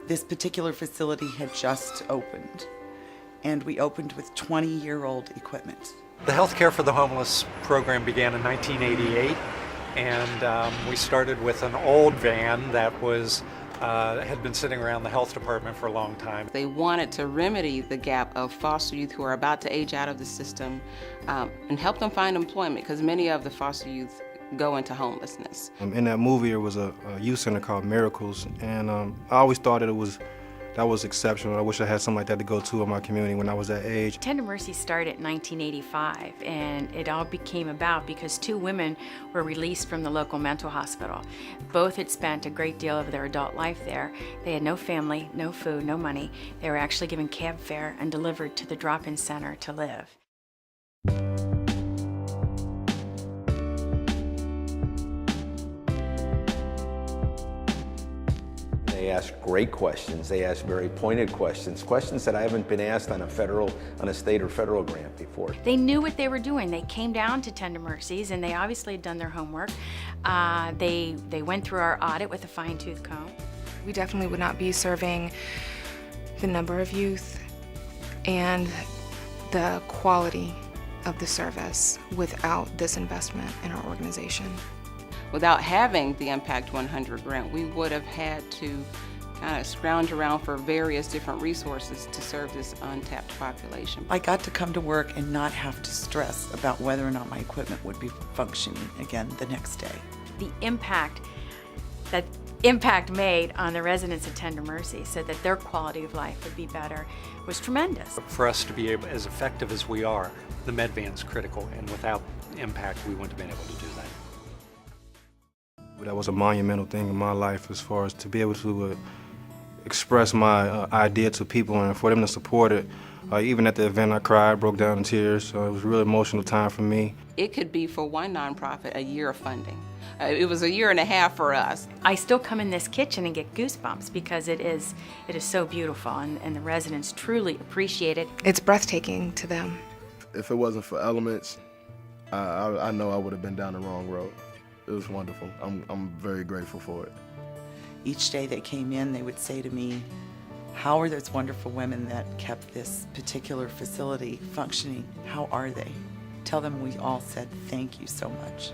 This particular facility had just opened, and we opened with 20-year-old equipment. The Healthcare for the Homeless program began in 1988, and we started with an old van that had been sitting around the health department for a long time. They wanted to remedy the gap of foster youth who are about to age out of the system and help them find employment, because many of the foster youth go into homelessness. In that movie, there was a youth center called Miracles, and I always thought that was exceptional. I wish I had something like that to go to in my community when I was that age. Tender Mercy started in 1985, and it all came about because two women were released from the local mental hospital. Both had spent a great deal of their adult life there. They had no family, no food, no money. They were actually given cab fare and delivered to the drop-in center to live. They ask great questions. They ask very pointed questions, questions that I haven't been asked on a state or federal grant before. They knew what they were doing. They came down to Tender Mercies, and they obviously had done their homework. They went through our audit with a fine-tooth comb. We definitely would not be serving the number of youth and the quality of the service without this investment in our organization. Without having the Impact 100 grant, we would have had to kind of scrounge around for various different resources to serve this untapped population. I got to come to work and not have to stress about whether or not my equipment would be functioning again the next day. The impact that Impact made on the residents of Tender Mercy so that their quality of life would be better was tremendous. For us to be as effective as we are, the med van's critical, and without Impact, we wouldn't have been able to do that. That was a monumental thing in my life, as far as to be able to express my idea to people and for them to support it. Even at the event, I cried, broke down in tears, so it was a really emotional time for me. It could be, for one nonprofit, a year of funding. It was a year and a half for us. I still come in this kitchen and get goosebumps because it is so beautiful, and the residents truly appreciate it. It's breathtaking to them. If it wasn't for Elements, I know I would have been down the wrong road. It was wonderful. I'm very grateful for it. Each day they came in, they would say to me, how are those wonderful women that kept this particular facility functioning? How are they? Tell them we all said thank you so much.